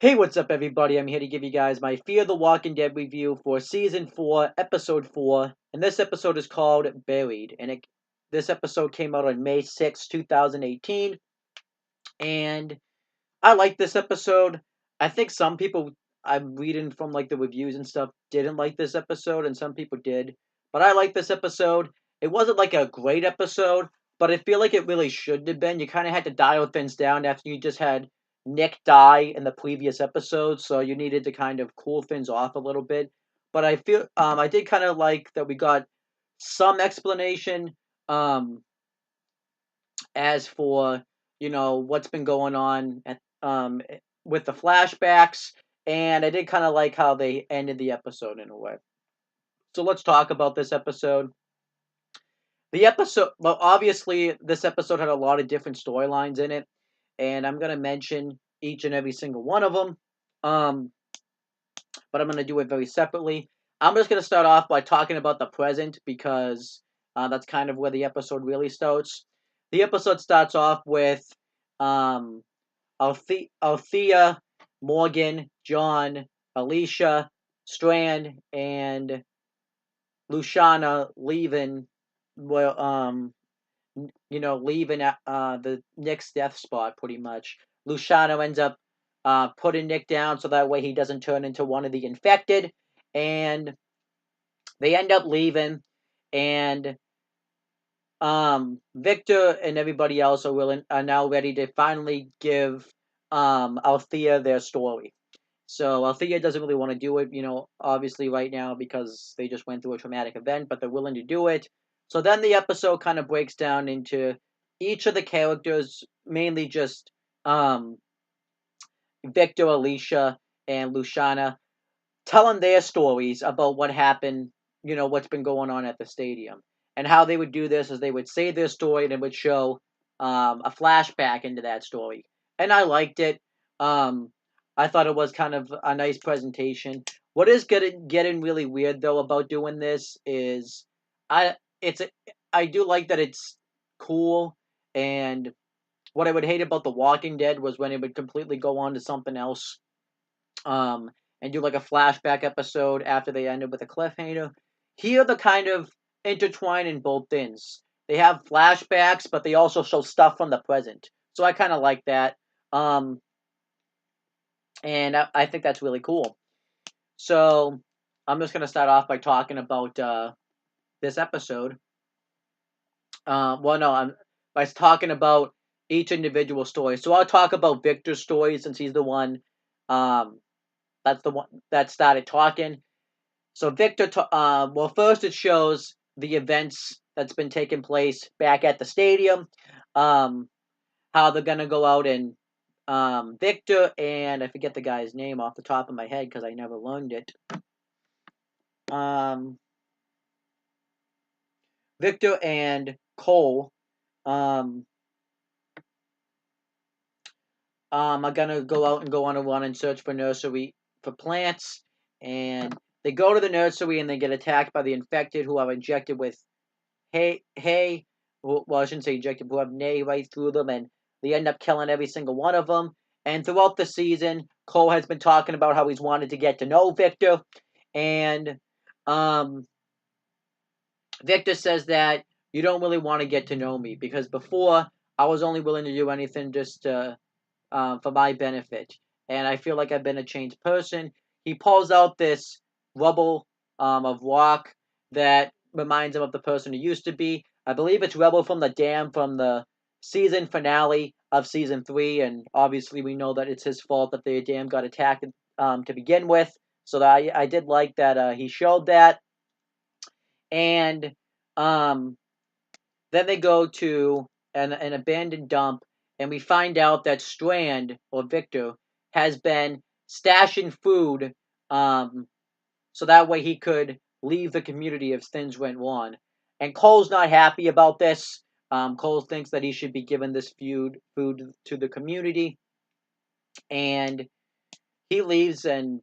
Hey, what's up, everybody? I'm here to give you guys my Fear the Walking Dead review for Season 4, Episode 4. And this episode is called Buried. This episode came out on May 6th, 2018. And I like this episode. I think some people, I'm reading from like the reviews and stuff, didn't like this episode, and some people did. But I like this episode. It wasn't like a great episode, but I feel like it really shouldn't have been. You kind of had to dial things down after you just had Nick die in the previous episode, so you needed to kind of cool things off a little bit. But I did kind of like that we got some explanation um as for what's been going on with the flashbacks, and I did kind of like how they ended the episode in a way. So let's talk about this episode. Well, obviously, this episode had a lot of different storylines in it, and I'm gonna mention each and every single one of them. Um, but I'm gonna do it very separately. I'm just gonna start off by talking about the present because that's kind of where the episode really starts. The episode starts off with um, Althea, Morgan, John, Alicia, Strand, and Luciana leaving. Well, leaving the Nick's death spot pretty much. Luciano ends up putting Nick down so that way he doesn't turn into one of the infected, and they end up leaving, and Victor and everybody else are now ready to finally give Althea their story. So Althea doesn't really want to do it, obviously right now because they just went through a traumatic event, but they're willing to do it. So then the episode kind of breaks down into each of the characters, mainly just Victor, Alicia, and Luciana, telling their stories about what happened, what's been going on at the stadium. And how they would do this is they would say their story and it would show a flashback into that story. And I liked it. Um, I thought it was kind of a nice presentation. What is getting really weird though about doing this is I it's I do like that it's cool, and what I would hate about The Walking Dead was when it would completely go on to something else, um, and do like a flashback episode after they ended with a cliffhanger. Here, the kind of intertwine in both things. They have flashbacks, but they also show stuff from the present. So I kind of like that. Um, and I think that's really cool. So I'm just going to start off by talking about this episode. Well, no, I'm by talking about each individual story. So I'll talk about Victor's story since he's the one um, that's the one that started talking. So well, first it shows the events that's been taking place back at the stadium, um, how they're gonna go out and Victor and I forget the guy's name off the top of my head because I never learned it. Um, Victor and Cole um, are gonna go out and go on a run and search for nursery for plants, and they go to the nursery and they get attacked by the infected who are injected with hey, well, I shouldn't say injected, who have nay right through them, and they end up killing every single one of them. And throughout the season, Cole has been talking about how he's wanted to get to know Victor, and um, Victor says that you don't really want to get to know me because before I was only willing to do anything just for my benefit, and I feel like I've been a changed person. He pulls out this rubble of rock that reminds him of the person he used to be. I believe it's rubble from the dam from the season finale of season 3, and obviously we know that it's his fault that the dam got attacked to begin with. So that I did like that he showed that, and um, then they go to an abandoned dump, and we find out that Strand, or Victor, has been stashing food so that way he could leave the community if things went wrong. And Cole's not happy about this. Cole thinks that he should be given this food to the community, and he leaves, and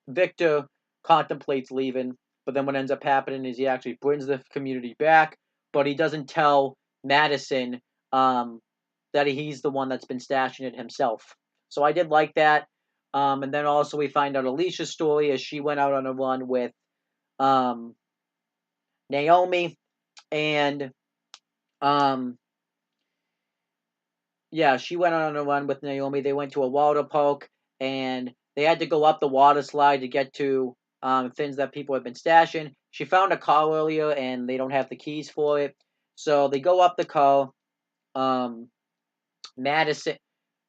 Victor contemplates leaving, but then what ends up happening is he actually brings the community back, but he doesn't tell Madison that he's the one that's been stashing it himself. So I did like that. And then also we find out Alicia's story as she went out on a run with um, Naomi, and um, yeah, she went on a run with Naomi. They went to a water park, and they had to go up the water slide to get to things that people had been stashing. She found a car earlier, and they don't have the keys for it, so they go up the car. Um, Madison,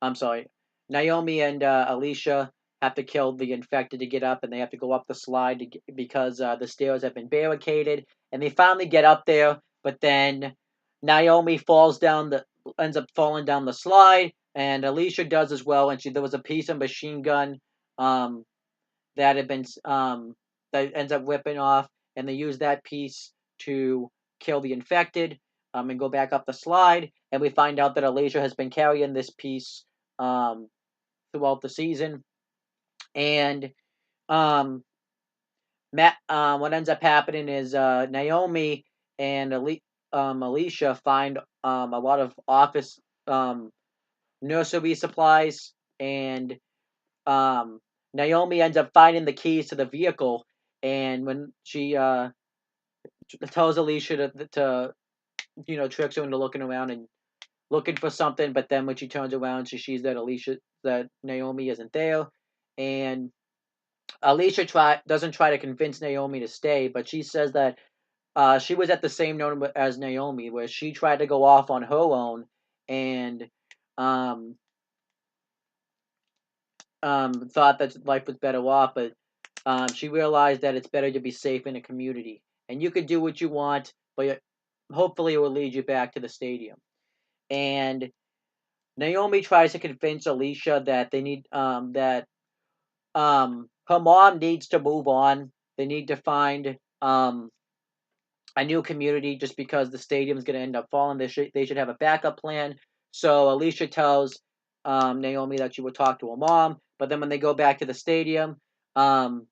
I'm sorry, Naomi and Alicia have to kill the infected to get up, and they have to go up the slide because the stairs have been barricaded. And they finally get up there, but then Naomi ends up falling down the slide, and Alicia does as well. And there was a piece of machine gun um, that had been that ends up ripping off, and they use that piece to kill the infected and go back up the slide. And we find out that Alicia has been carrying this piece um, throughout the season. And um, what ends up happening is Naomi and Alicia find a lot of office nursery supplies, and um, Naomi ends up finding the keys to the vehicle, and when she tells Alicia to tricks her into looking around and looking for something, but then when she turns around, she sees that Naomi isn't there, and Alicia doesn't try to convince Naomi to stay, but she says that she was at the same note as Naomi, where she tried to go off on her own and um, thought that life was better off, but she realized that it's better to be safe in a community. And you can do what you want, but hopefully it will lead you back to the stadium. And Naomi tries to convince Alicia that they need that her mom needs to move on. They need to find a new community just because the stadium's going to end up falling. They should have a backup plan. So Alicia tells Naomi that she will talk to her mom, but then when they go back to the stadium, um,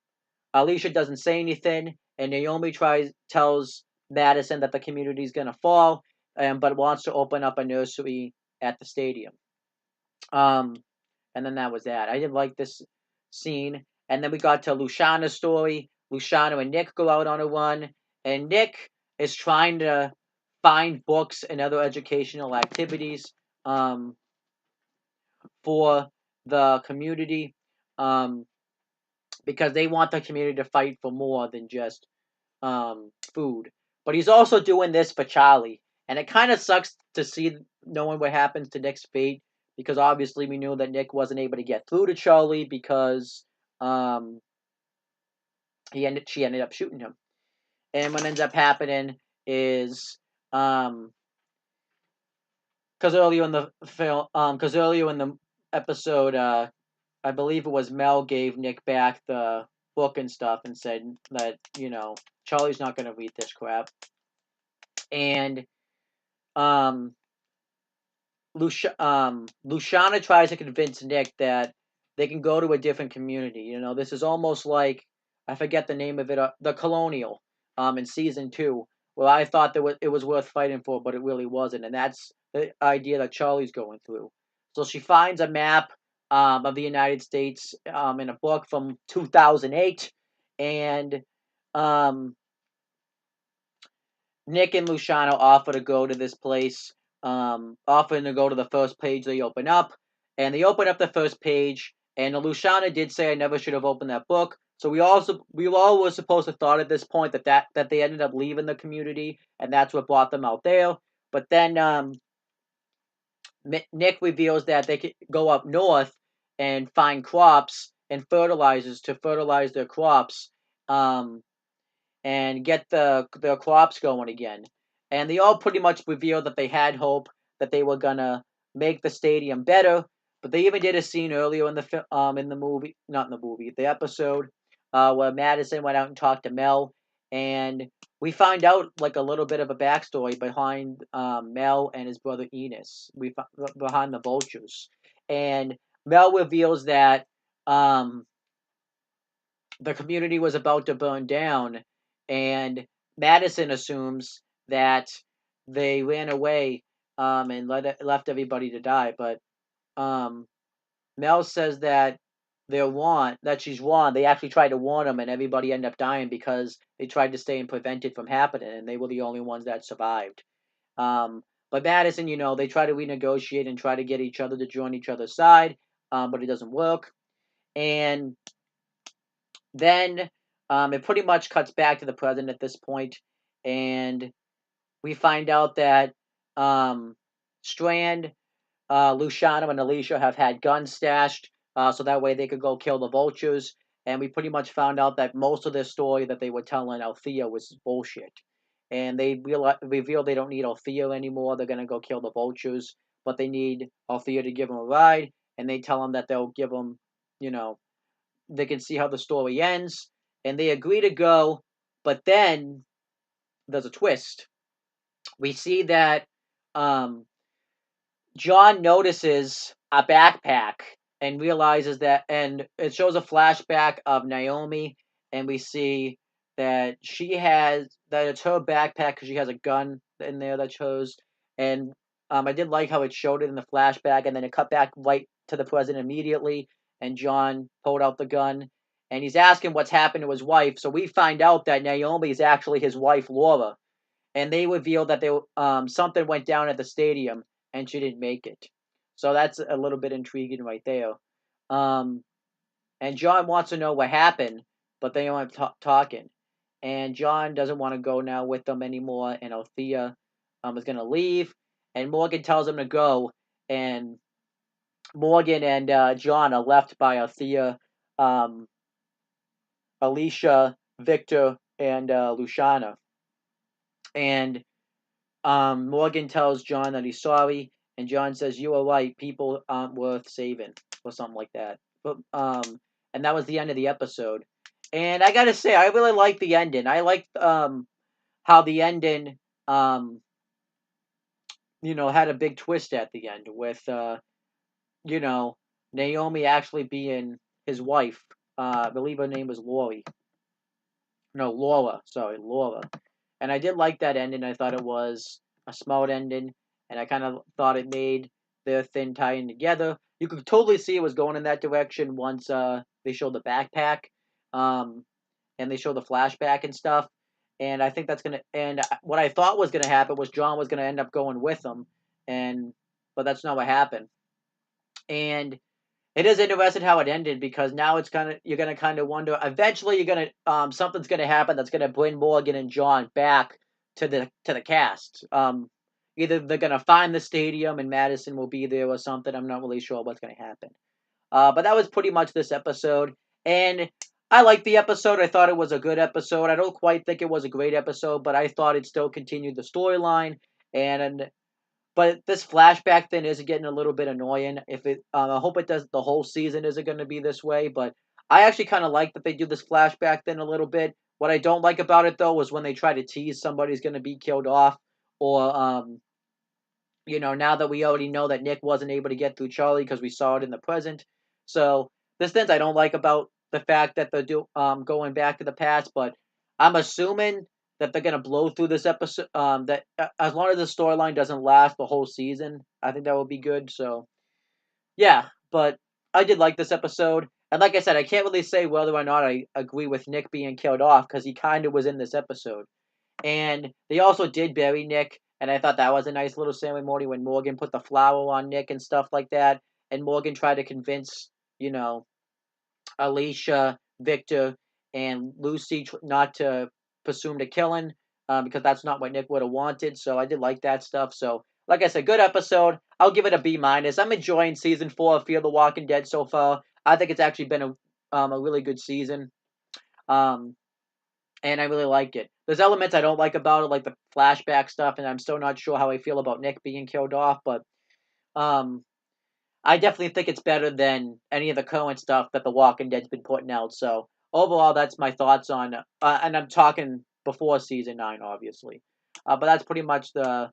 Alicia doesn't say anything, and Naomi tells Madison that the community is going to fall, but wants to open up a nursery at the stadium. Um, and then that was that. I did like this scene. And then we got to Luciana's story. Luciana and Nick go out on a run, and Nick is trying to find books and other educational activities for the community um, because they want the community to fight for more than just food. But he's also doing this for Charlie, and it kind of sucks to see knowing what happens to Nick's fate because obviously we knew that Nick wasn't able to get through to Charlie because um, she ended up shooting him. And what ends up happening is because earlier in the film, because earlier in the episode, I believe it was Mel gave Nick back the book and stuff and said that Charlie's not going to read this crap. And um, Luciana tries to convince Nick that they can go to a different community. This is almost like I forget the name of it, the Colonial, in season 2, where I thought that it was worth fighting for, but it really wasn't, and that's the idea that Charlie's going through. So she finds a map of the United States in a book from 2008, and um, Nick and Luciano offer to go to this place, offering to go to the first page they open up. And they open up the first page, and Luciano did say I never should have opened that book. So we all were supposed to thought at this point that they ended up leaving the community, and that's what brought them out there. But then Nick reveals that they could go up north and find crops and fertilizers to fertilize their crops. And get their crops going again. And they all pretty much revealed that they had hope that they were gonna make the stadium better. But they even did a scene earlier in the movie, not in the movie, the episode, where Madison went out and talked to Mel, and we find out like a little bit of a backstory behind Mel and his brother Enos. Behind the vultures, and Mel reveals that the community was about to burn down, and Madison assumes that they ran away and left everybody to die. But um, Mel says that she's wrong. They actually tried to warn him, and everybody ended up dying because they tried to stay and prevent it from happening, and they were the only ones that survived. Um, but Madison, they try to renegotiate and try to get each other to join each other's side, but it doesn't work. And then it pretty much cuts back to the present at this point, and we find out that Strand, Luciano, and Alicia have had guns stashed, so that way they could go kill the vultures. And we pretty much found out that most of their story that they were telling Althea was bullshit. And they reveal they don't need Althea anymore. They're gonna go kill the vultures, but they need Althea to give them a ride. And they tell them that they'll give them, you know, they can see how the story ends. And they agree to go, but then there's a twist. We see that um, John notices a backpack and realizes that, and it shows a flashback of Naomi, and we see that it's her backpack because she has a gun in there that shows. And I did like how it showed it in the flashback, and then it cut back right to the present immediately, and John pulled out the gun, and he's asking what's happened to his wife. So we find out that Naomi is actually his wife, Laura, and they revealed that something went down at the stadium and she didn't make it. So that's a little bit intriguing right there. Um, and John wants to know what happened, but they aren't talking. And John doesn't want to go now with them anymore. And Althea is going to leave. And Morgan tells him to go. And Morgan and John are left by Althea, um, Alicia, Victor, and Luciana. And Morgan tells John that he's sorry, and John says, "You are right. People aren't worth saving," or something like that. But and that was the end of the episode. And I gotta say, I really like the ending. I like how the ending had a big twist at the end with you know Naomi actually being his wife. I believe her name was Lori. No, Laura. Sorry, Laura. And I did like that ending. I thought it was a smart ending, and I kind of thought it made their thing tying together. You could totally see it was going in that direction once they showed the backpack, um, and they showed the flashback and stuff. And I think that's gonna. And what I thought was gonna happen was John was gonna end up going with them, but that's not what happened. And it is interesting how it ended because now it's kind of you're gonna kind of wonder. Eventually, you're gonna something's gonna happen that's gonna bring Morgan and John back to the cast. Either they're gonna find the stadium and Madison will be there or something. I'm not really sure what's gonna happen. But that was pretty much this episode, and I liked the episode. I thought it was a good episode. I don't quite think it was a great episode, but I thought it still continued the storyline. And but this flashback thing is getting a little bit annoying. I hope it does. The whole season isn't going to be this way, but I actually kind of like that they do this flashback thing a little bit. What I don't like about it though is when they try to tease somebody's going to be killed off, or now that we already know that Nick wasn't able to get through Charlie because we saw it in the present. So this things I don't like about the fact that they're going back to the past, but I'm assuming that they're gonna blow through this episode. That as long as the storyline doesn't last the whole season, I think that would be good. So yeah, but I did like this episode, and like I said, I can't really say whether or not I agree with Nick being killed off because he kind of was in this episode. And they also did bury Nick, and I thought that was a nice little ceremony when Morgan put the flower on Nick and stuff like that. And Morgan tried to convince, you know, Alicia, Victor, and Lucy not to presume to kill him because that's not what Nick would have wanted. So I did like that stuff. So, like I said, good episode. I'll give it a B minus. I'm enjoying season 4 of Fear the Walking Dead so far. I think it's actually been a really good season. Um, and I really like it. There's elements I don't like about it, like the flashback stuff, and I'm still not sure how I feel about Nick being killed off, but um, I definitely think it's better than any of the current stuff that The Walking Dead's been putting out. So overall, that's my thoughts on, and I'm talking before season 9, obviously. But that's pretty much the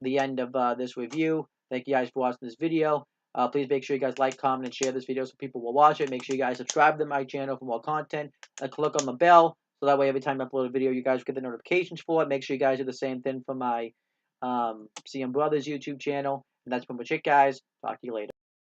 end of this review. Thank you guys for watching this video. Please make sure you guys like, comment, and share this video so people will watch it. Make sure you guys subscribe to my channel for more content. And click on the bell so that way every time I upload a video, you guys get the notifications for it. Make sure you guys do the same thing for my CM Brothers YouTube channel. And that's pretty much it, guys. Talk to you later.